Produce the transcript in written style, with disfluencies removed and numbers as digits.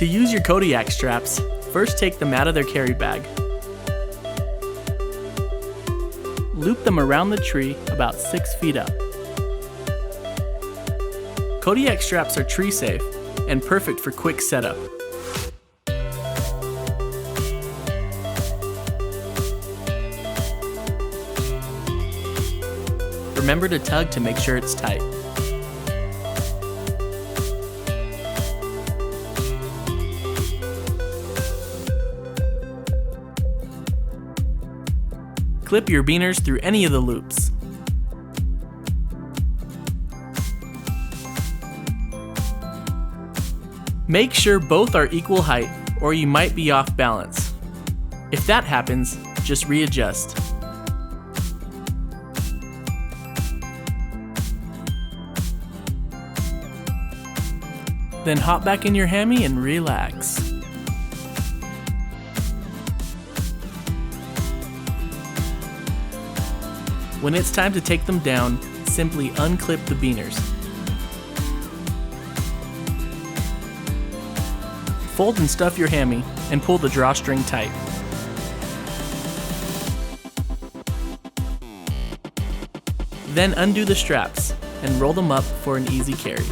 To use your Kodiak straps, first take them out of their carry bag. Loop them around the tree about 6 feet up. Kodiak straps are tree safe and perfect for quick setup. Remember to tug to make sure it's tight. Clip your beaners through any of the loops. Make sure both are equal height or you might be off balance. If that happens, just readjust. Then hop back in your hammy and relax. When it's time to take them down, simply unclip the beaners. Fold and stuff your hammy and pull the drawstring tight. Then undo the straps and roll them up for an easy carry.